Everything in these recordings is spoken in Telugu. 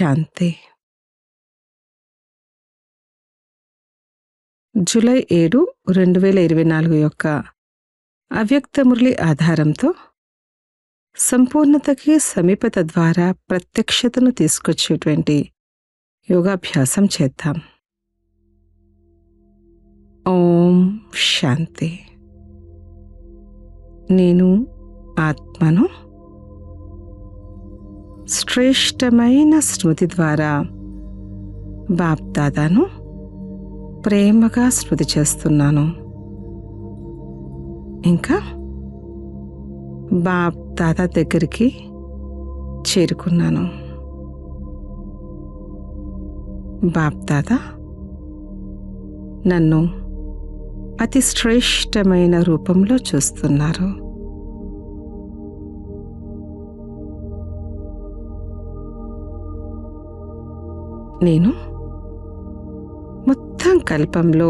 శాంతి. జూలై 7, 2024 యొక్క అవ్యక్త మురళి ఆధారంతో సంపూర్ణతకి సమీపత ద్వారా ప్రత్యక్షతను తీసుకొచ్చేటువంటి యోగాభ్యాసం చేద్దాం. ఓం శాంతి. నేను ఆత్మను శ్రేష్టమైన స్మృతి ద్వారా బాప్దాదాను ప్రేమగా స్మృతి చేస్తున్నాను. ఇంకా బాప్దాదా దగ్గరికి చేరుకున్నాను. బాప్దాదా నన్ను అతి శ్రేష్టమైన రూపంలో చూస్తున్నారు. నేను మొత్తం కల్పంలో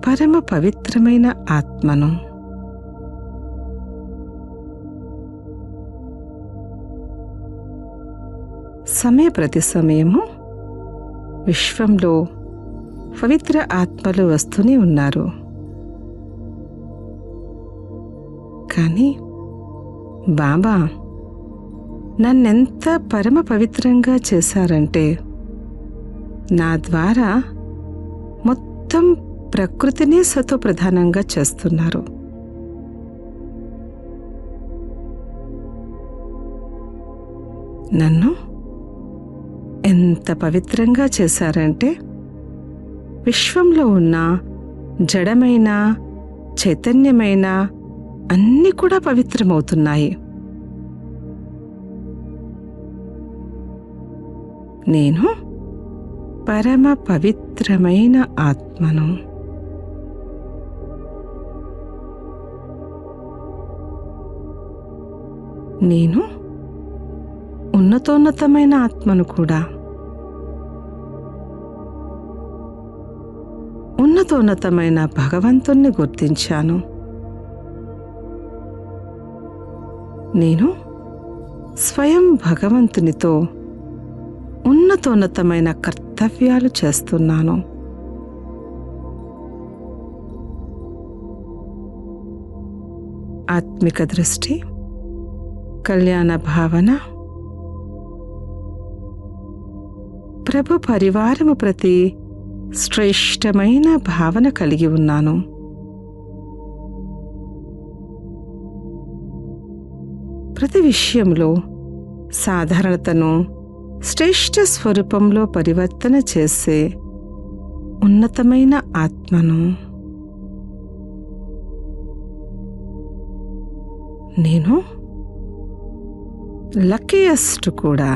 పరమ పవిత్రమైన ఆత్మను. ప్రతి సమయము విశ్వంలో పవిత్ర ఆత్మలు వస్తూనే ఉన్నారు. కానీ బాబా నన్నెంత పరమ పవిత్రంగా చేశారంటే నా ద్వారా మొత్తం ప్రకృతిని సతో ప్రధానంగా చేస్తున్నారు. నన్ను ఎంత పవిత్రంగా చేశారంటే విశ్వంలో ఉన్న జడమైన చైతన్యమైన అన్నీ కూడా పవిత్రమవుతున్నాయి. నేను పరమ పవిత్రమైన ఆత్మను. నేను ఉన్నతోన్నతమైన ఆత్మను కూడా. ఉన్నతోన్నతమైన భగవంతుణ్ణి గుర్తించాను. నేను స్వయం భగవంతునితో ఉన్నతోన్నతమైన కర్తవ్యాలు చేస్తున్నాను. ఆత్మిక దృష్టి, కళ్యాణ భావన, ప్రభు పరివారము ప్రతి శ్రేష్టమైన భావన కలిగి ఉన్నాను. ప్రతి విషయంలో సాధారణతను శ్రేష్ఠ స్వరూపంలో పరివర్తన చేసే ఉన్నతమైన ఆత్మను. నేను లక్కీయెస్ట్ కూడా.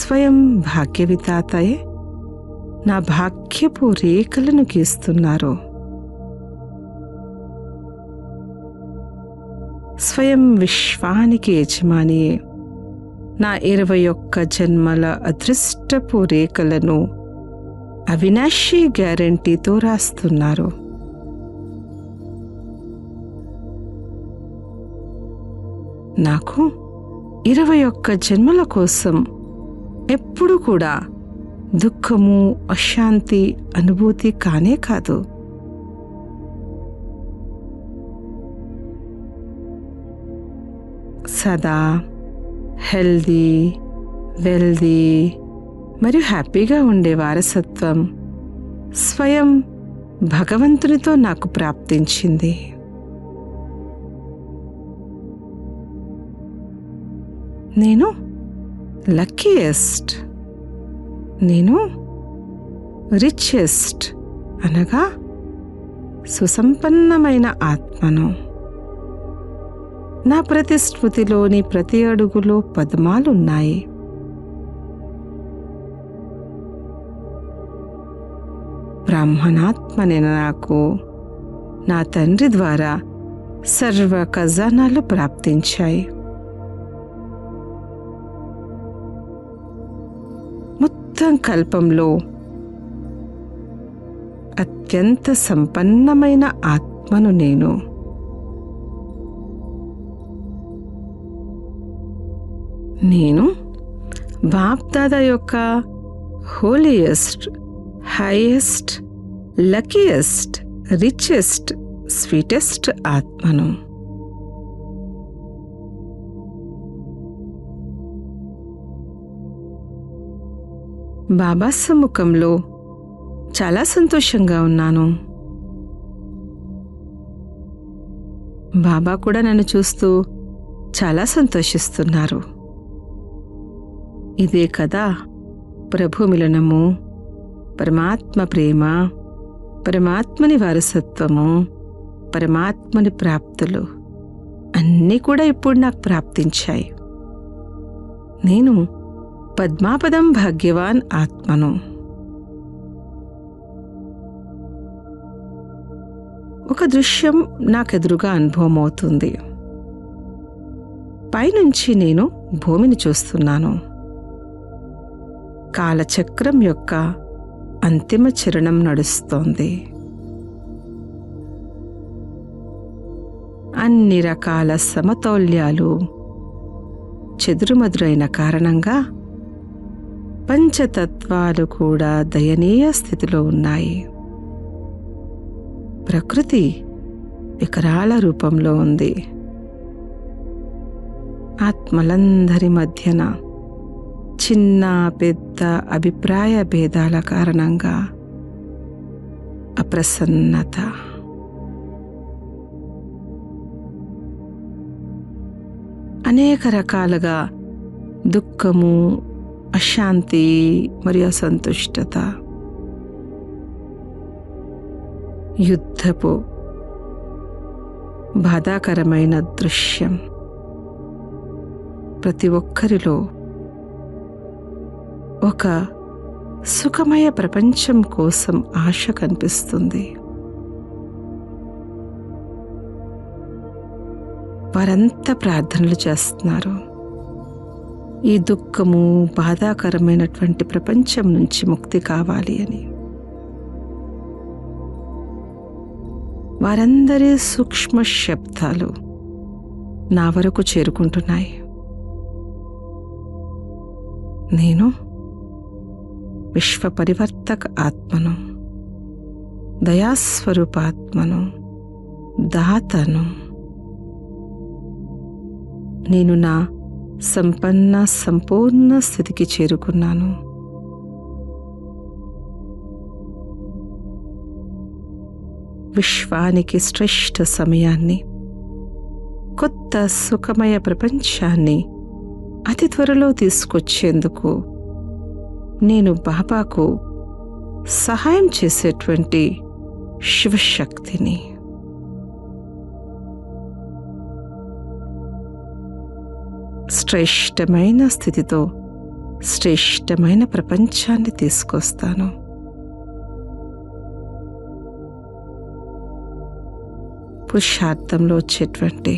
స్వయం భాగ్యవిధాతయే నా భాగ్యపు రేఖలను గీస్తున్నారు. స్వయం విశ్వానికి యజమానియే నా 21 జన్మల అదృష్టపు రేఖలను అవినాశీ గ్యారంటీతో రాస్తున్నారు. నాకు 21 జన్మల కోసం ఎప్పుడు కూడా దుఃఖము, అశాంతి అనుభూతి కానే కాదు. సదా హెల్దీ, వెల్దీ మరియు హ్యాపీగా ఉండే వారసత్వం స్వయం భగవంతునితో నాకు ప్రాప్తించింది. నేను లక్కీయెస్ట్. నేను రిచెస్ట్ అనగా సుసంపన్నమైన ఆత్మను. నా ప్రతి స్మృతిలోని ప్రతి అడుగులో పద్మాలున్నాయి. బ్రాహ్మణాత్మనే నాకు నా తండ్రి ద్వారా సర్వ ఖజానాలు ప్రాప్తించాయి. మొత్తం కల్పంలో అత్యంత సంపన్నమైన ఆత్మను నేను. నేను బాప్దాదా యొక్క holiest, highest, luckiest, richest, sweetest ఆత్మను. బాబా సమ్ముఖంలో చాలా సంతోషంగా ఉన్నాను. బాబా కూడా నన్ను చూస్తూ చాలా సంతోషిస్తున్నారు. ఇదే కదా ప్రభు మిలనము, పరమాత్మ ప్రేమ, పరమాత్మని వారసత్వము, పరమాత్మని ప్రాప్తులు అన్నీ కూడా ఇప్పుడు నాకు ప్రాప్తించాయి. నేను పద్మాపదం భాగ్యవాన్ ఆత్మను. ఒక దృశ్యం నాకెదురుగా అనుభవం అవుతుంది. పైనుంచి నేను భూమిని చూస్తున్నాను. కాలచక్రం యొక్క అంతిమ చరణం నడుస్తోంది. అన్ని రకాల సమతౌల్యాలు చెదురుమదురైన కారణంగా పంచతత్వాలు కూడా దయనీయ స్థితిలో ఉన్నాయి. ప్రకృతి వికరాల రూపంలో ఉంది. ఆత్మలందరి మధ్యన చిన్న పెద్ద అభిప్రాయ భేదాల కారణంగా అప్రసన్నత, అనేక రకాలుగా దుఃఖము, అశాంతి మరియు అసంతుష్టత, యుద్ధపు బాధాకరమైన దృశ్యం ప్రతి ఒక్కరిలో ఒక సుఖమయ ప్రపంచం కోసం ఆశ కనిపిస్తుంది. వారంతా ప్రార్థనలు చేస్తున్నారు. ఈ దుఃఖము, బాధాకరమైనటువంటి ప్రపంచం నుంచి ముక్తి కావాలి అని. వారందరి సూక్ష్మ శబ్దాలు నా వరకు చేరుకుంటున్నాయి. నేను విశ్వ పరివర్తక ఆత్మను, దయాస్వరూపాత్మను, దాతను. నేను నా సంపన్న సంపూర్ణ స్థితికి చేరుకున్నాను. విశ్వానికి శ్రేష్ఠ సమయాన్ని, కొత్త సుఖమయ ప్రపంచాన్ని అతి త్వరలో తీసుకొచ్చేందుకు నేను బాబాకు సహాయం చేసేటువంటి శివశక్తిని. శ్రేష్టమైన స్థితితో శ్రేష్టమైన ప్రపంచాన్ని తీసుకొస్తాను. పురుషార్థంలో వచ్చేటువంటి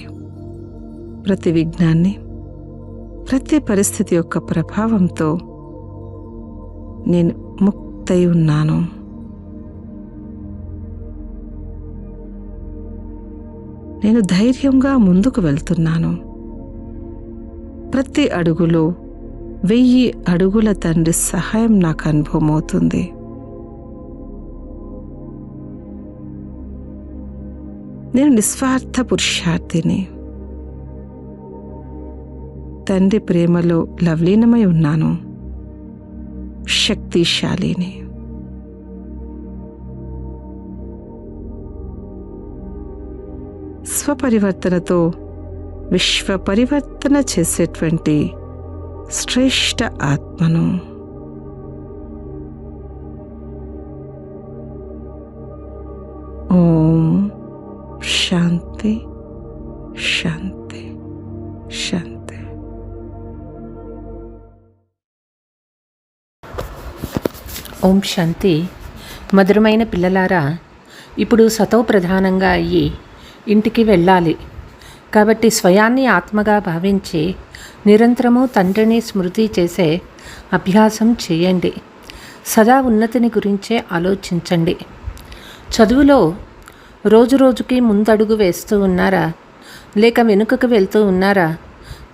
ప్రతి విఘ్నాన్ని, ప్రతి పరిస్థితి యొక్క ప్రభావంతో నేను ముక్తై ఉన్నాను. నేను ధైర్యంగా ముందుకు వెళ్తున్నాను. ప్రతి అడుగులో 1000 అడుగుల తండ్రి సహాయం నాకు అనుభవం అవుతుంది. నేను నిస్వార్థ పురుషార్థిని. తండ్రి ప్రేమలో లవలీనమై ఉన్నాను. శక్తిశాలిని. స్వపరివర్తనతో విశ్వ పరివర్తన చేసేటువంటి శ్రేష్ఠ ఆత్మను. ఓం శాంతి శాంతి శాంతి. ఓం శాంతి. మధురమైన పిల్లలారా, ఇప్పుడు సతో ప్రధానంగా అయ్యి ఇంటికి వెళ్ళాలి. కాబట్టి స్వయాన్ని ఆత్మగా భావించి నిరంతరము తండ్రిని స్మృతి చేసే అభ్యాసం చేయండి. సదా ఉన్నతిని గురించే ఆలోచించండి. చదువులో రోజు రోజుకి ముందడుగు వేస్తూ ఉన్నారా, లేక వెనుకకు వెళ్తూ ఉన్నారా?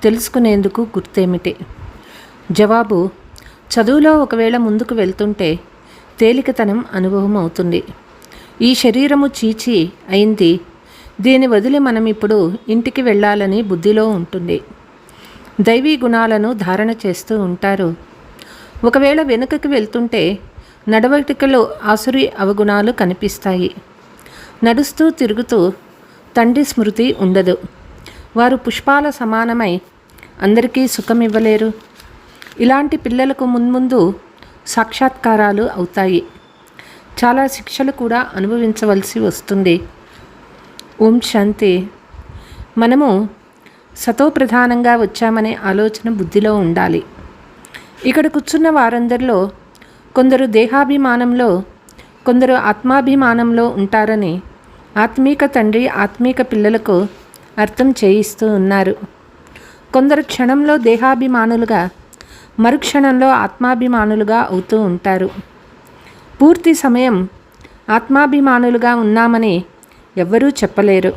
తెలుసుకునేందుకు గుర్తేమిటి? జవాబు: చదువులో ఒకవేళ ముందుకు వెళ్తుంటే తేలికతనం అనుభవం అవుతుంది. ఈ శరీరము చీచి అయింది, దీని వదిలి మనం ఇప్పుడు ఇంటికి వెళ్ళాలని బుద్ధిలో ఉంటుంది. దైవీ గుణాలను ధారణ చేస్తూ ఉంటారు. ఒకవేళ వెనుకకి వెళ్తుంటే నడవడికలో ఆసురి అవగుణాలు కనిపిస్తాయి. నడుస్తూ తిరుగుతూ తండ్రి స్మృతి ఉండదు. వారు పుష్పాల సమానమై అందరికీ సుఖమివ్వలేరు. ఇలాంటి పిల్లలకు మున్ముందు సాక్షాత్కారాలు అవుతాయి. చాలా శిక్షలు కూడా అనుభవించవలసి వస్తుంది. ఓం శాంతి. మనము సతోప్రధానంగా వచ్చామనే ఆలోచన బుద్ధిలో ఉండాలి. ఇక్కడ కూర్చున్న వారందరిలో కొందరు దేహాభిమానంలో, కొందరు ఆత్మాభిమానంలో ఉంటారని ఆత్మీక తండ్రి ఆత్మీక పిల్లలకు అర్థం చేయిస్తూ ఉన్నారు. కొందరు క్షణంలో దేహాభిమానులుగా, మరుక్షణంలో ఆత్మాభిమానులుగా అవుతూ ఉంటారు. పూర్తి సమయం ఆత్మాభిమానులుగా ఉన్నామని ఎవ్వరూ చెప్పలేరు.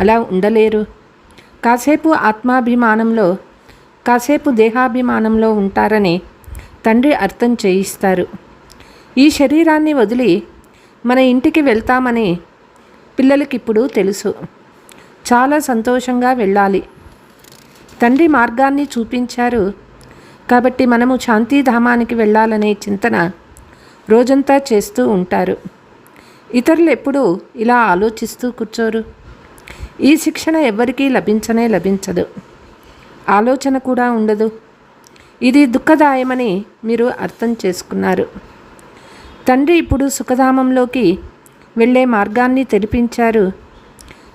అలా ఉండలేరు. కాసేపు ఆత్మాభిమానంలో, కాసేపు దేహాభిమానంలో ఉంటారని తండ్రి అర్థం చేయిస్తారు. ఈ శరీరాన్ని వదిలి మన ఇంటికి వెళ్తామని పిల్లలకిప్పుడు తెలుసు. చాలా సంతోషంగా వెళ్ళాలి. తండ్రి మార్గాన్ని చూపించారు కాబట్టి మనము శాంతిధామానికి వెళ్ళాలనే చింతన రోజంతా చేస్తూ ఉంటారు. ఇతరులు ఎప్పుడూ ఇలా ఆలోచిస్తూ కూర్చోరు. ఈ శిక్షణ ఎవ్వరికీ లభించదు. ఆలోచన కూడా ఉండదు. ఇది దుఃఖదాయమని మీరు అర్థం చేసుకున్నారు. తండ్రి ఇప్పుడు సుఖధామంలోకి వెళ్ళే మార్గాన్ని తెలిపించారు.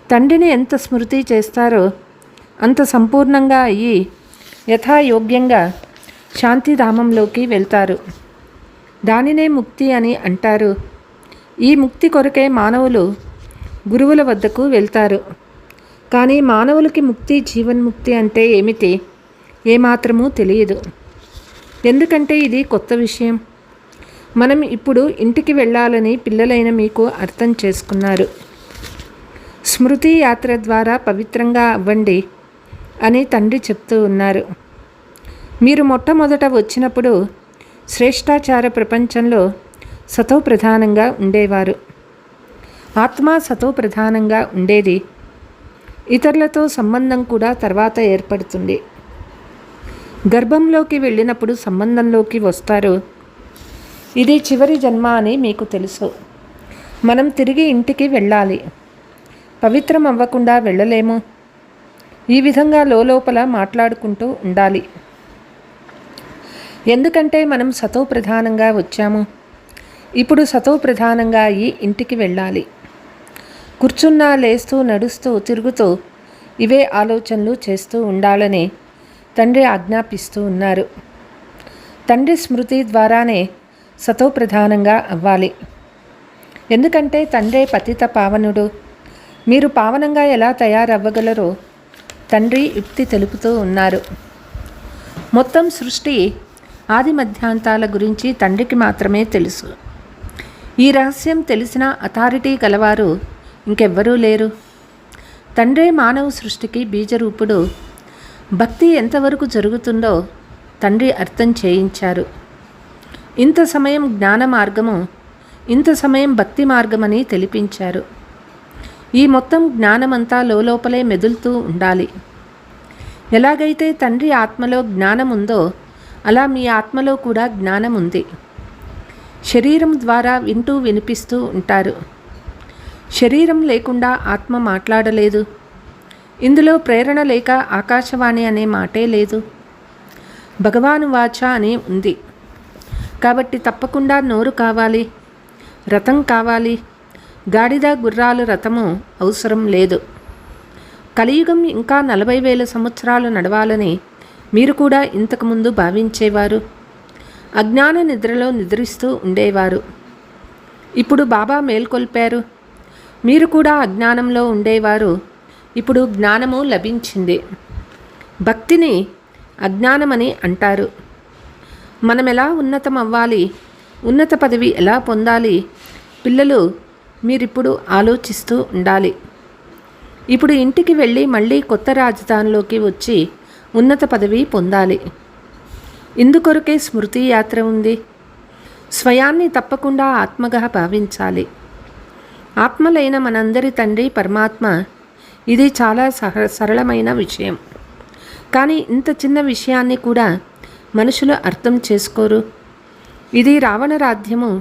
తండ్రిని ఎంత స్మృతి చేస్తారో అంత సంపూర్ణంగా అయ్యి యథాయోగ్యంగా శాంతిధామంలోకి వెళ్తారు. దానినే ముక్తి అని అంటారు. ఈ ముక్తి కొరకే మానవులు గురువుల వద్దకు వెళ్తారు. కానీ మానవులకి ముక్తి, జీవన్ముక్తి అంటే ఏమిటి ఏమాత్రమూ తెలియదు. ఎందుకంటే ఇది కొత్త విషయం. మనం ఇప్పుడు ఇంటికి వెళ్ళాలని పిల్లలైన మీకు అర్థం చేసుకున్నారు. స్మృతి యాత్ర ద్వారా పవిత్రంగా అవ్వండి అని తండ్రి చెప్తూ ఉన్నారు. మీరు మొట్టమొదట వచ్చినప్పుడు శ్రేష్టాచార ప్రపంచంలో సతోప్రధానంగా ఉండేవారు. ఆత్మ సతోప్రధానంగా ఉండేది. ఇతరులతో సంబంధం కూడా తర్వాత ఏర్పడుతుంది. గర్భంలోకి వెళ్ళినప్పుడు సంబంధంలోకి వస్తారు. ఇది చివరి జన్మ అని మీకు తెలుసు. మనం తిరిగి ఇంటికి వెళ్ళాలి. పవిత్రం అవ్వకుండా వెళ్ళలేము. ఈ విధంగా లోపల మాట్లాడుకుంటూ ఉండాలి. ఎందుకంటే మనం సతోప్రధానంగా వచ్చాము. ఇప్పుడు సతోప్రధానంగా అయ్యి ఇంటికి వెళ్ళాలి. కూర్చున్నా, లేస్తూ, నడుస్తూ, తిరుగుతూ ఇవే ఆలోచనలు చేస్తూ ఉండాలని తండ్రి ఆజ్ఞాపిస్తూ ఉన్నారు. తండ్రి స్మృతి ద్వారానే సతోప్రధానంగా అవ్వాలి. ఎందుకంటే తండ్రే పతిత పావనుడు. మీరు పావనంగా ఎలా తయారవ్వగలరో తండ్రి యుక్తి తెలుపుతూ ఉన్నారు. మొత్తం సృష్టి ఆది మధ్యాంతాల గురించి తండ్రికి మాత్రమే తెలుసు. ఈ రహస్యం తెలిసిన అథారిటీ గలవారు ఇంకెవ్వరూ లేరు. తండ్రే మానవ సృష్టికి బీజరూపుడు. భక్తి ఎంతవరకు జరుగుతుందో తండ్రి అర్థం చేయించారు. ఇంత సమయం జ్ఞాన మార్గము, ఇంత సమయం భక్తి మార్గమని తెలిపించారు. ఈ మొత్తం జ్ఞానమంతా లోపలే మెదులుతూ ఉండాలి. ఎలాగైతే తండ్రి ఆత్మలో జ్ఞానం ఉందో అలా మీ ఆత్మలో కూడా జ్ఞానం ఉంది. శరీరం ద్వారా వింటూ వినిపిస్తూ ఉంటారు. శరీరం లేకుండా ఆత్మ మాట్లాడలేదు. ఇందులో ప్రేరణ లేక ఆకాశవాణి అనే మాటే లేదు. భగవాను వాచ అని ఉంది. కాబట్టి తప్పకుండా నోరు కావాలి, రథం కావాలి. గాడిద గుర్రాలు రథము అవసరం లేదు. కలియుగం ఇంకా 40,000 సంవత్సరాలు నడవాలని మీరు కూడా ఇంతకుముందు భావించేవారు. అజ్ఞాన నిద్రలో నిద్రిస్తూ ఉండేవారు. ఇప్పుడు బాబా మేల్కొల్పారు. మీరు కూడా అజ్ఞానంలో ఉండేవారు. ఇప్పుడు జ్ఞానము లభించింది. భక్తిని అజ్ఞానమని అంటారు. మనం ఎలా ఉన్నతం అవ్వాలి, ఉన్నత పదవి ఎలా పొందాలి, పిల్లలు మీరిప్పుడు ఆలోచిస్తూ ఉండాలి. ఇప్పుడు ఇంటికి వెళ్ళి మళ్ళీ కొత్త రాజధానిలోకి వచ్చి ఉన్నత పదవి పొందాలి. ఇందుకొరకే స్మృతి యాత్ర ఉంది. స్వయాన్ని తప్పకుండా ఆత్మగా భావించాలి. ఆత్మలైన మనందరి తండ్రి పరమాత్మ. ఇది చాలా సరళమైన విషయం. కానీ ఇంత చిన్న విషయాన్ని కూడా మనుషులు అర్థం చేసుకోరు. ఇది రావణ రాజ్యము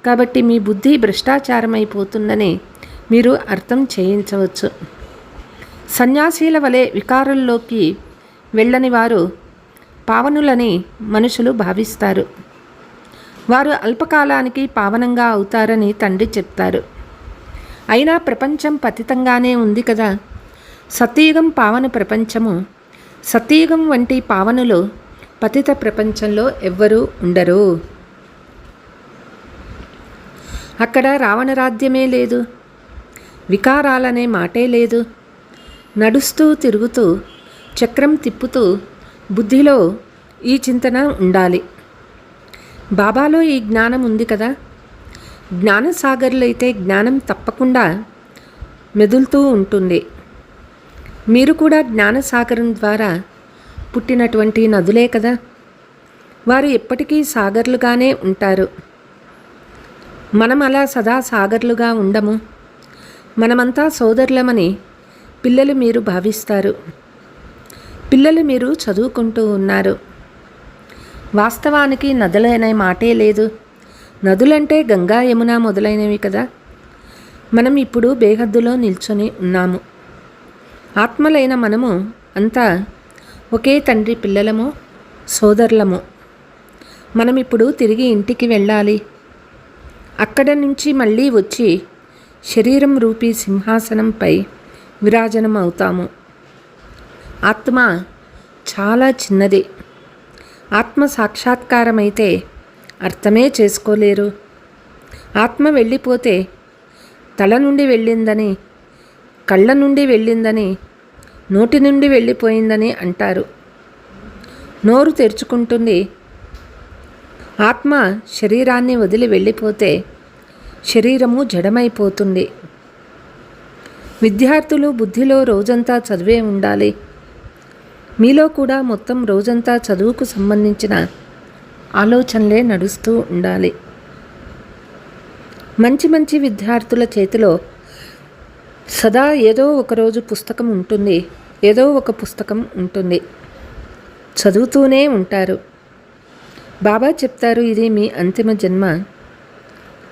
కాబట్టి మీ బుద్ధి భ్రష్టాచారమైపోతుందని మీరు అర్థం చేయించవచ్చు. సన్యాసీల వలె వికారంలోకి వెళ్ళని వారు పావనులని మనుషులు భావిస్తారు. వారు అల్పకాలానికి పావనంగా అవుతారని తండ్రి చెప్తారు. అయినా ప్రపంచం పతితంగానే ఉంది కదా. సత్యయుగం పావన ప్రపంచము. సత్యయుగం వంటి పావనులు పతిత ప్రపంచంలో ఎవ్వరూ ఉండరు. అక్కడ రావణరాజ్యమే లేదు, వికారాలనే మాటే లేదు. నడుస్తూ తిరుగుతూ చక్రం తిప్పుతూ బుద్ధిలో ఈ చింతన ఉండాలి. బాబాలో ఈ జ్ఞానం ఉంది కదా. జ్ఞానసాగర్లైతే జ్ఞానం తప్పకుండా మెదులుతూ ఉంటుంది. మీరు కూడా జ్ఞానసాగరం ద్వారా పుట్టినటువంటి నదులే కదా. వారు ఎప్పటికీ సాగర్లుగానే ఉంటారు. మనం అలా సదా సాగర్లుగా ఉండము. మనమంతా సోదరులమని పిల్లలు మీరు భావిస్తారు. పిల్లలు మీరు చదువుకుంటూ ఉన్నారు. వాస్తవానికి నదులనే మాటే లేదు. నదులంటే గంగా యమున మొదలైనవి కదా. మనం ఇప్పుడు బేహద్దులో నిల్చొని ఉన్నాము. ఆత్మలైన మనము అంతా ఒకే తండ్రి పిల్లలము, సోదరులము. మనం ఇప్పుడు తిరిగి ఇంటికి వెళ్ళాలి. అక్కడ నుంచి మళ్ళీ వచ్చి శరీరం రూపీ సింహాసనంపై విరాజనం అవుతాము. ఆత్మ చాలా చిన్నది. ఆత్మ సాక్షాత్కారమైతే అర్థమే చేసుకోలేరు. ఆత్మ వెళ్ళిపోతే తల నుండి వెళ్ళిందని, కళ్ళ నుండి వెళ్ళిందని, నోటి నుండి వెళ్ళిపోయిందని అంటారు. నోరు తెరుచుకుంటుంది. ఆత్మ శరీరాన్ని వదిలి వెళ్ళిపోతే శరీరము జడమైపోతుంది. విద్యార్థులు బుద్ధిలో రోజంతా చదివే ఉండాలి. మీలో కూడా మొత్తం రోజంతా చదువుకు సంబంధించిన ఆలోచనలే నడుస్తూ ఉండాలి. మంచి మంచి విద్యార్థుల చేతిలో సదా ఏదో ఒకరోజు పుస్తకం ఉంటుంది, ఏదో ఒక పుస్తకం ఉంటుంది. చదువుతూనే ఉంటారు. బాబా చెప్తారు, ఇది మీ అంతిమ జన్మ.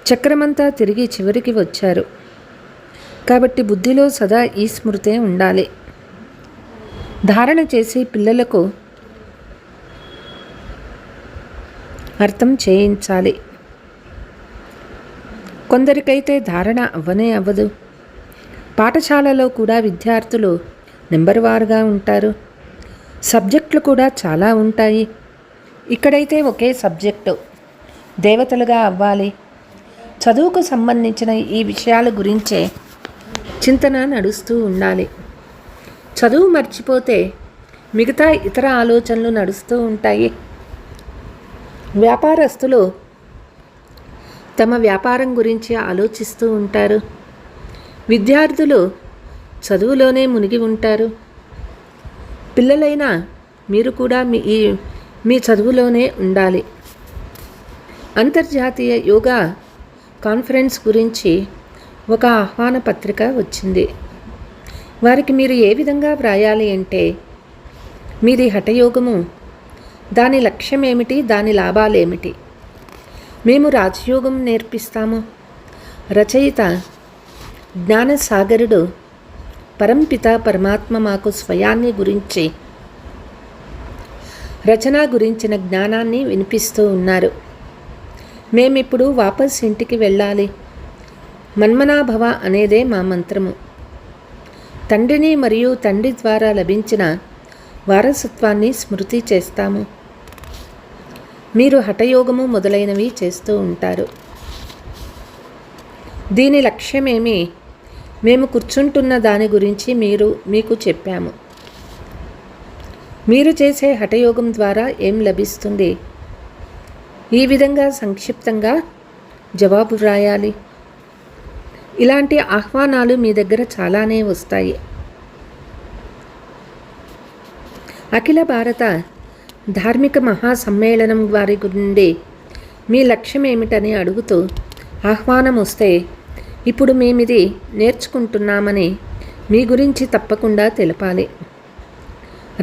చక్రమంతా తిరిగి చివరికి వచ్చారు. కాబట్టి బుద్ధిలో సదా ఈ స్మృతే ఉండాలి. ధారణ చేసి పిల్లలకు అర్థం చేయించాలి. కొందరికైతే ధారణ అవ్వనే అవ్వదు. పాఠశాలలో కూడా విద్యార్థులు నెంబర్ వారుగా ఉంటారు. సబ్జెక్టులు కూడా చాలా ఉంటాయి. ఇక్కడైతే ఒకే సబ్జెక్టు, దేవతలుగా అవ్వాలి. చదువుకు సంబంధించిన ఈ విషయాల గురించే చింతన నడుస్తూ ఉండాలి. చదువు మర్చిపోతే మిగతా ఇతర ఆలోచనలు నడుస్తూ ఉంటాయి. వ్యాపారస్తులు తమ వ్యాపారం గురించి ఆలోచిస్తూ ఉంటారు. విద్యార్థులు చదువులోనే మునిగి ఉంటారు. పిల్లలైనా మీరు కూడా మీ చదువులోనే ఉండాలి. అంతర్జాతీయ యోగా కాన్ఫరెన్స్ గురించి ఒక ఆహ్వాన పత్రిక వచ్చింది. వారికి మీరు ఏ విధంగా వ్రాయాలి అంటే, మీది హఠయోగము, దాని లక్ష్యం ఏమిటి, దాని లాభాలేమిటి. మేము రాజయోగం నేర్పిస్తాము. రచయిత జ్ఞానసాగరుడు పరంపిత పరమాత్మ మాకు స్వయాన్ని గురించి, రచన గురించిన జ్ఞానాన్ని వినిపిస్తూ ఉన్నారు. మేమిప్పుడు వాపస్ ఇంటికి వెళ్ళాలి. మన్మనాభవ అనేదే మా మంత్రము. తండ్రిని మరియు తండ్రి ద్వారా లభించిన వారసత్వాన్ని స్మృతి చేస్తాము. మీరు హఠయోగము మొదలైనవి చేస్తూ ఉంటారు. దీని లక్ష్యమేమి, మేము కూర్చుంటున్న దాని గురించి మీకు చెప్పాము. మీరు చేసే హఠయోగం ద్వారా ఏం లభిస్తుంది? ఈ విధంగా సంక్షిప్తంగా జవాబు రాయాలి. ఇలాంటి ఆహ్వానాలు మీ దగ్గర చాలానే వస్తాయి. అఖిల భారత ధార్మిక మహాసమ్మేళనం వారి నుండి మీ లక్ష్యం ఏమిటని అడుగుతూ ఆహ్వానం వస్తే ఇప్పుడు మేమిది నేర్చుకుంటున్నామని మీ గురించి తప్పకుండా తెలపాలి.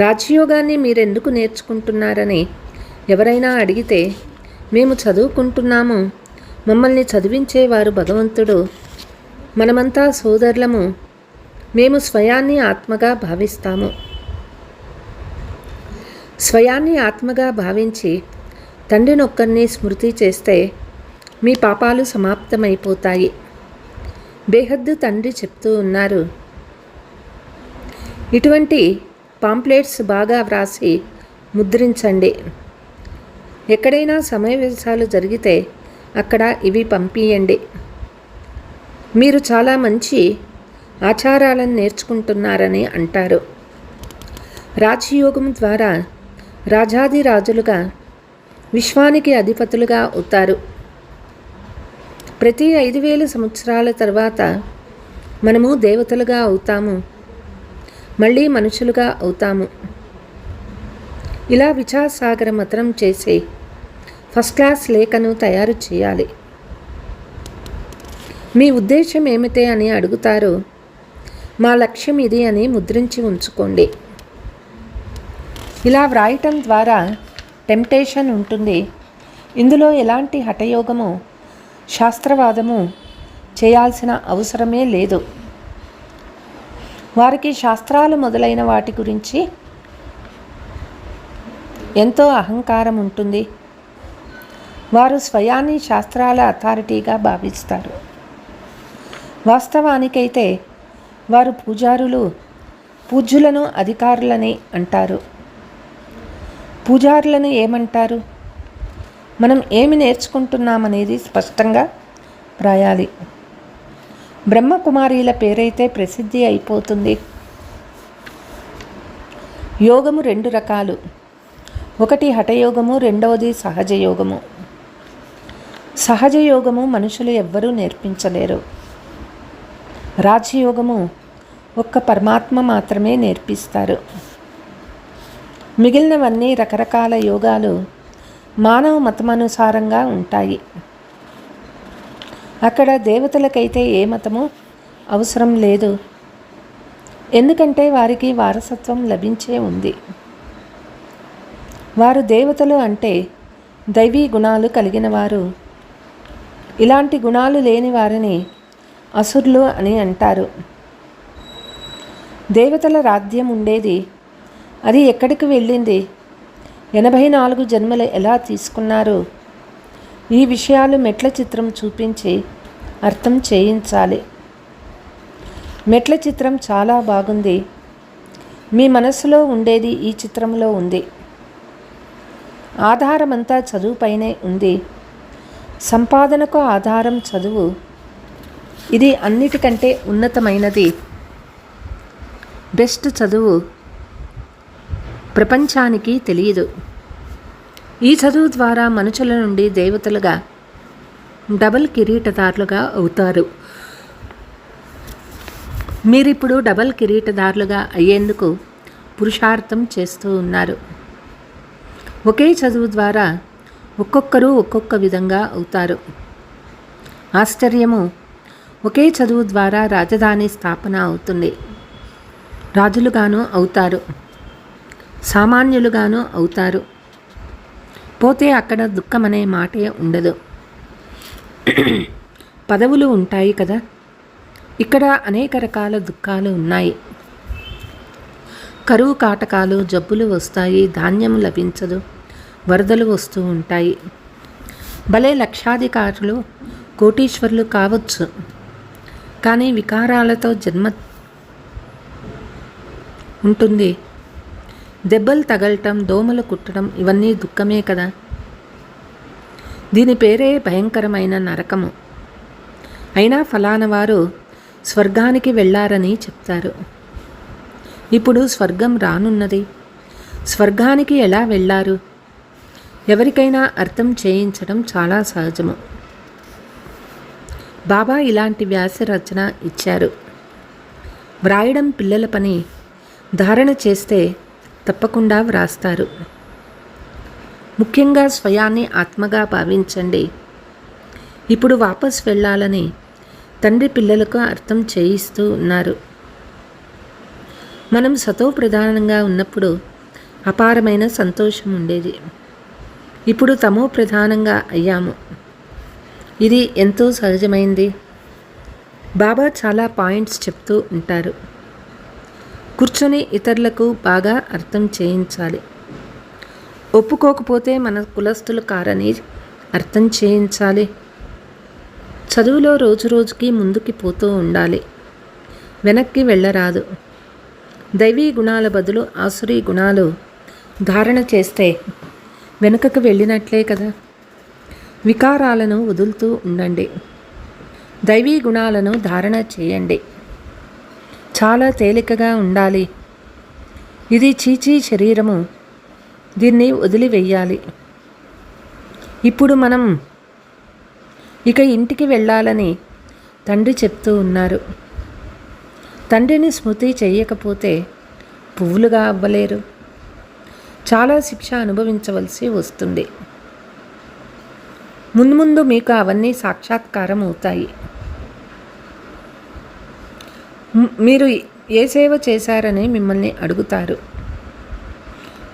రాజయోగాన్ని మీరెందుకు నేర్చుకుంటున్నారని ఎవరైనా అడిగితే మేము చదువుకుంటున్నాము, మమ్మల్ని చదివించేవారు భగవంతుడు, మనమంతా సోదరులము, మేము స్వయాన్ని ఆత్మగా భావిస్తాము. స్వయాన్ని ఆత్మగా భావించి తండ్రినొక్కరిని స్మృతి చేస్తే మీ పాపాలు సమాప్తమైపోతాయి. బేహద్దు తండ్రి చెప్తూ ఉన్నారు. ఇటువంటి పాంప్లెట్స్ బాగా వ్రాసి ముద్రించండి. ఎక్కడైనా సమావేశాలు జరిగితే అక్కడ ఇవి పంపియండి. మీరు చాలా మంచి ఆచారాలను నేర్చుకుంటున్నారని అంటారు. రాజయోగం ద్వారా రాజాదిరాజులుగా విశ్వానికి అధిపతులుగా అవుతారు. ప్రతి 5000 సంవత్సరాల తర్వాత మనము దేవతలుగా అవుతాము, మళ్ళీ మనుషులుగా అవుతాము. ఇలా విచారసాగర మతనం చేసి ఫస్ట్ క్లాస్ లేఖను తయారు చేయాలి. మీ ఉద్దేశం ఏమిటి అని అడుగుతారు. మా లక్ష్యం ఇది అని ముద్రించి ఉంచుకోండి. ఇలా వ్రాయటం ద్వారా టెంప్టేషన్ ఉంటుంది. ఇందులో ఎలాంటి హఠయోగము, శాస్త్రవాదము చేయాల్సిన అవసరమే లేదు. వారికి శాస్త్రాలు మొదలైన వాటి గురించి ఎంతో అహంకారం ఉంటుంది. వారు స్వయాన్ని శాస్త్రాల అథారిటీగా భావిస్తారు. వాస్తవానికైతే వారు పూజ్యులను అధికారులని అంటారు. పూజారులను ఏమంటారు? మనం ఏమి నేర్చుకుంటున్నామనేది స్పష్టంగా రాయాలి. బ్రహ్మకుమారీల పేరైతే ప్రసిద్ధి అయిపోతుంది. యోగము 2 రకాలు. ఒకటి హఠయోగము, రెండవది సహజయోగము. సహజయోగము మనుషులు ఎవ్వరూ నేర్పించలేరు. రాజయోగము ఒక్క పరమాత్మ మాత్రమే నేర్పిస్తారు. మిగిలినవన్నీ రకరకాల యోగాలు మానవ మతమనుసారంగా ఉంటాయి. అక్కడ దేవతలకైతే ఏ మతము అవసరం లేదు. ఎందుకంటే వారికి వారసత్వం లభించే ఉంది. వారు దేవతలు అంటే దైవీ గుణాలు కలిగిన వారు. ఇలాంటి గుణాలు లేని వారిని అసురులు అని అంటారు. దేవతల రాజ్యం ఉండేది, అది ఎక్కడికి వెళ్ళింది? 84 జన్మలు ఎలా తీసుకున్నారు? ఈ విషయాలు మెట్ల చిత్రం చూపించి అర్థం చేయించాలి. మెట్ల చిత్రం చాలా బాగుంది. మీ మనసులో ఉండేది ఈ చిత్రంలో ఉంది. ఆధారమంతా చదువుపైనే ఉంది. సంపాదనకు ఆధారం చదువు. ఇది అన్నిటికంటే ఉన్నతమైనది. బెస్ట్ చదువు ప్రపంచానికి తెలియదు. ఈ చదువు ద్వారా మనుషుల నుండి దేవతలుగా డబల్ కిరీటదారులుగా అవుతారు. మీరిప్పుడు డబల్ కిరీటదారులుగా అయ్యేందుకు పురుషార్థం చేస్తూ ఉన్నారు. ఒకే చదువు ద్వారా ఒక్కొక్కరు ఒక్కొక్క విధంగా అవుతారు. ఆశ్చర్యము, ఒకే చదువు ద్వారా రాజధాని స్థాపన అవుతుంది. రాజులుగాను అవుతారు, సామాన్యులుగాను అవుతారు. పోతే అక్కడ దుఃఖమనే మాటే ఉండదు. పదవులు ఉంటాయి కదా, ఇక్కడ అనేక రకాల దుఃఖాలు ఉన్నాయి. కరువు కాటకాలు, జబ్బులు వస్తాయి, ధాన్యం లభించదు, వరదలు వస్తూ ఉంటాయి. భలే లక్షాధికారులు, కోటీశ్వరులు కావచ్చు, కానీ వికారాలతో జన్మ ఉంటుంది. దెబ్బలు తగలటం, దోమలు కుట్టడం ఇవన్నీ దుఃఖమే కదా. దీని పేరే భయంకరమైన నరకము. అయినా ఫలానా వారు స్వర్గానికి వెళ్ళారని చెప్తారు. ఇప్పుడు స్వర్గం రానున్నది. స్వర్గానికి ఎలా వెళ్ళారు? ఎవరికైనా అర్థం చేయించడం చాలా సహజము. బాబా ఇలాంటి వ్యాస రచన ఇచ్చారు. వ్రాయడం పిల్లల పని. ధారణ చేస్తే తప్పకుండా వ్రాస్తారు. ముఖ్యంగా స్వయాన్ని ఆత్మగా భావించండి. ఇప్పుడు వాపస్ వెళ్ళాలని తండ్రి పిల్లలకు అర్థం చేయిస్తూ ఉన్నారు. మనం సతో ప్రధానంగా ఉన్నప్పుడు అపారమైన సంతోషం ఉండేది. ఇప్పుడు తమో ప్రధానంగా అయ్యాము. ఇది ఎంతో సహజమైంది. బాబా చాలా పాయింట్స్ చెప్తూ ఉంటారు. కూర్చొని ఇతరులకు బాగా అర్థం చేయించాలి. ఒప్పుకోకపోతే మన కులస్తులు కారని అర్థం చేయించాలి. చదువులో రోజు రోజుకి ముందుకి పోతూ ఉండాలి. వెనక్కి వెళ్ళరాదు. దైవీ గుణాల బదులు ఆసురీ గుణాలు ధారణ చేస్తే వెనుకకు వెళ్ళినట్లే కదా. వికారాలను వదులుతూ ఉండండి. దైవీ గుణాలను ధారణ చేయండి. చాలా తేలికగా ఉండాలి. ఇది చీచీ శరీరము, దీన్ని వదిలివేయాలి. ఇప్పుడు మనం ఇక ఇంటికి వెళ్ళాలని తండ్రి చెప్తూ ఉన్నారు. తండ్రిని స్మృతి చేయకపోతే పువ్వులుగా అవ్వలేరు. చాలా శిక్ష అనుభవించవలసి వస్తుంది. ముందు ముందు మీకు అవన్నీ సాక్షాత్కారం అవుతాయి. మీరు ఏ సేవ చేశారని మిమ్మల్ని అడుగుతారు.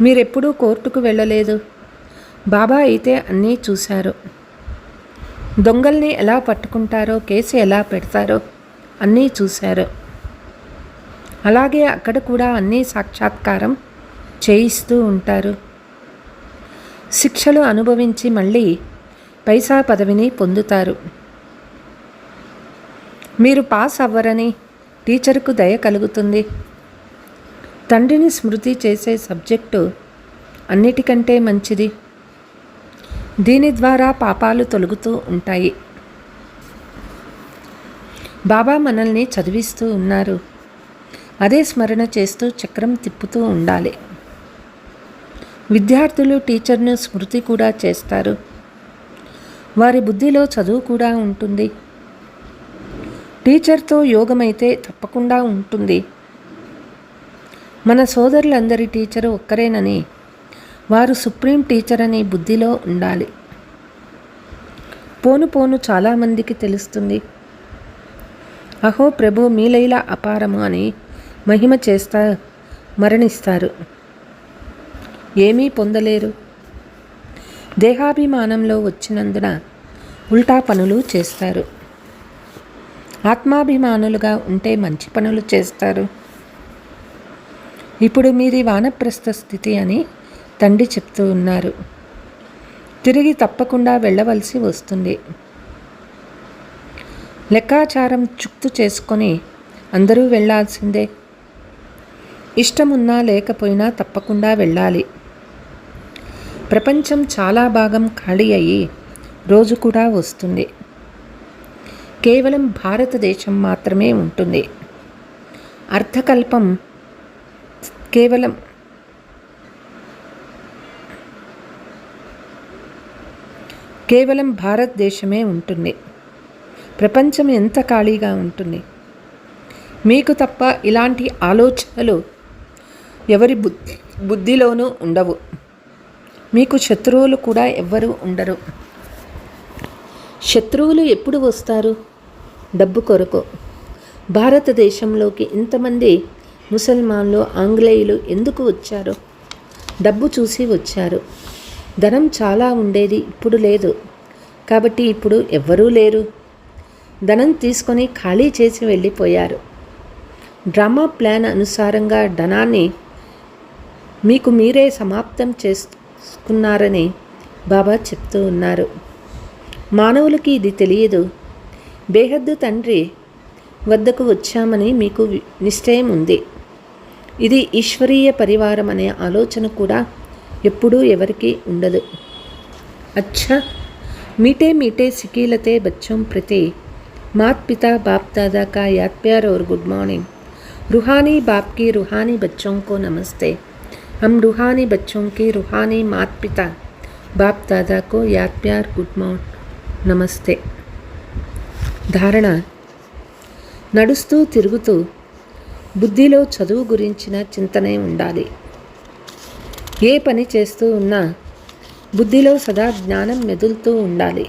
మీరెప్పుడూ కోర్టుకు వెళ్ళలేదు. బాబా అయితే అన్నీ చూశారు. దొంగల్ని ఎలా పట్టుకుంటారో, కేసు ఎలా పెడతారో అన్నీ చూశారు. అలాగే అక్కడ కూడా అన్నీ సాక్షాత్కారం చేయిస్తూ ఉంటారు. శిక్షలు అనుభవించి మళ్ళీ పైసా పదవిని పొందుతారు. మీరు పాస్ అవ్వరని టీచర్కు దయ కలుగుతుంది. తండ్రిని స్మృతి చేసే సబ్జెక్టు అన్నిటికంటే మంచిది. దీని ద్వారా పాపాలు తొలగుతూ ఉంటాయి. బాబా మనల్ని చదివిస్తూ ఉన్నారు. అదే స్మరణ చేస్తూ చక్రం తిప్పుతూ ఉండాలి. విద్యార్థులు టీచర్ను స్మృతి కూడా చేస్తారు. వారి బుద్ధిలో చదువు కూడా ఉంటుంది. టీచర్తో యోగమైతే తప్పకుండా ఉంటుంది. మన సోదరులందరి టీచరు ఒక్కరేనని, వారు సుప్రీం టీచర్ అని బుద్ధిలో ఉండాలి. పోను పోను చాలామందికి తెలుస్తుంది. అహో ప్రభు, మీ లీల అపారము అని మహిమ చేస్తా మరణిస్తారు. ఏమీ పొందలేరు. దేహాభిమానంలో వచ్చినందున ఉల్టా పనులు చేస్తారు. ఆత్మాభిమానులుగా ఉంటే మంచి పనులు చేస్తారు. ఇప్పుడు మీది వానప్రస్థ స్థితి అని తండ్రి చెప్తూ ఉన్నారు. తిరిగి తప్పకుండా వెళ్ళవలసి వస్తుంది. లెక్కాచారం చుక్తు చేసుకొని అందరూ వెళ్ళాల్సిందే. ఇష్టమున్నా లేకపోయినా తప్పకుండా వెళ్ళాలి. ప్రపంచం చాలా భాగం ఖాళీ అయ్యి రోజు కూడా వస్తుంది. కేవలం భారతదేశం మాత్రమే ఉంటుంది. అర్థకల్పం కేవలం భారతదేశమే ఉంటుంది. ప్రపంచం ఎంత ఖాళీగా ఉంటుంది. మీకు తప్ప ఇలాంటి ఆలోచనలు ఎవరి బుద్ధిలోనూ ఉండవు. మీకు శత్రువులు కూడా ఎవ్వరూ ఉండరు. శత్రువులు ఎప్పుడు వస్తారు? డబ్బు కొరకు. భారతదేశంలోకి ఇంతమంది ముసల్మాన్లు, ఆంగ్లేయులు ఎందుకు వచ్చారు? డబ్బు చూసి వచ్చారు. ధనం చాలా ఉండేది, ఇప్పుడు లేదు. కాబట్టి ఇప్పుడు ఎవ్వరూ లేరు. ధనం తీసుకొని ఖాళీ చేసి వెళ్ళిపోయారు. డ్రామా ప్లాన్ అనుసారంగా ధనాన్ని మీకు మీరే సమాప్తం చేసుకున్నారని బాబా చెప్తూ ఉన్నారు. మానవులకి ఇది తెలియదు. బేహద్దు తండ్రి వద్దకు వచ్చామని మీకు నిశ్చయం ఉంది. ఇది ఈశ్వరీయ పరివారం అనే ఆలోచన కూడా ఎప్పుడూ ఎవరికీ ఉండదు. అచ్చా, मीठे मीठे सिकीलते बच्चों प्रति मात पिता बाप दादा का याद प्यार और गुड मॉर्निंग। रूहानी बाप की रूहानी बच्चों को नमस्ते। हम रूहानी बच्चों की रूहानी मात पिता बाप दादा को याद प्यार गुड मॉर्निंग नमस्ते। ధారణ: నడుస్తూ తిరుగుతూ బుద్ధిలో చదువు గురించిన చింతనే ఉండాలి. ఏ పని చేస్తూ ఉన్నా బుద్ధిలో సదా జ్ఞానం మెదులుతూ ఉండాలి.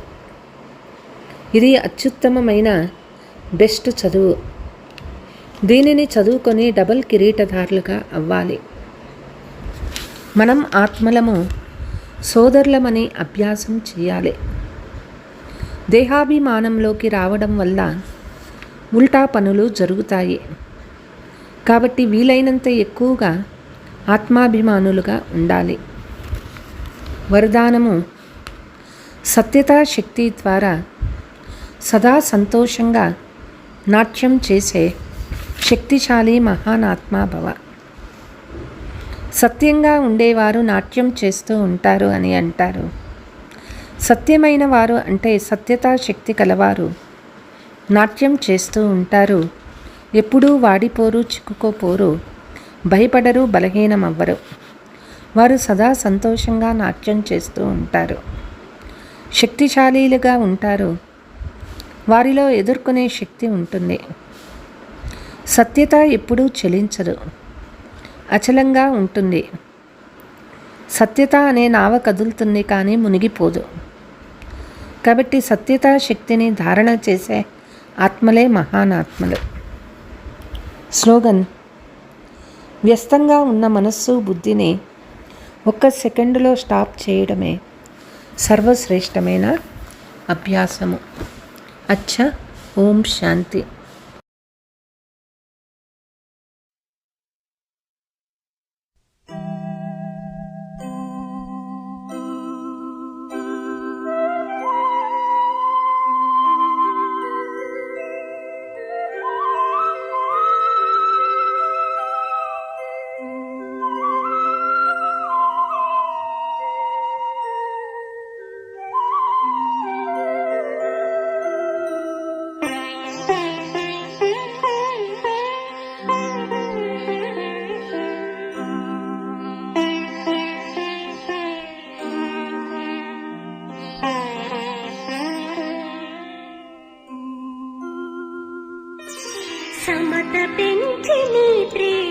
ఇది అత్యుత్తమమైన బెస్ట్ చదువు. దీనిని చదువుకొని డబల్ కిరీటధారులుగా అవ్వాలి. మనం ఆత్మలము, సోదరులమని అభ్యాసం చేయాలి. దేహాభిమానంలోకి రావడం వల్ల ఉల్టా పనులు జరుగుతాయి. కాబట్టి వీలైనంత ఎక్కువగా ఆత్మాభిమానులుగా ఉండాలి. వరదానము: సత్యతా శక్తి ద్వారా సదా సంతోషంగా నాట్యం చేసే శక్తిశాలి మహానాత్మా భవ. సత్యంగా ఉండేవారు నాట్యం చేస్తూ ఉంటారు అని అంటారు. సత్యమైన వారు అంటే సత్యతా శక్తి కలవారు నాట్యం చేస్తూ ఉంటారు. ఎప్పుడూ వాడిపోరు, చిక్కుకోపోరు, భయపడరు, బలహీనమవ్వరు. వారు సదా సంతోషంగా నాట్యం చేస్తూ ఉంటారు. శక్తిశాలీలుగా ఉంటారు. వారిలో ఎదుర్కొనే శక్తి ఉంటుంది. సత్యత ఎప్పుడూ చలించదు, అచలంగా ఉంటుంది. సత్యత అనే నావ కదులుతుంది కానీ మునిగిపోదు. కాబట్టి సత్యతా శక్తిని ధారణ చేసే ఆత్మలే మహానాత్మలు. స్లోగన్: వ్యస్తంగా ఉన్న మనస్సు, బుద్ధిని ఒక్క సెకండులో స్టాప్ చేయడమే సర్వశ్రేష్టమైన అభ్యాసము. అచ్చా. ఓం శాంతి. సమత పెంచి నీ ప్రేమ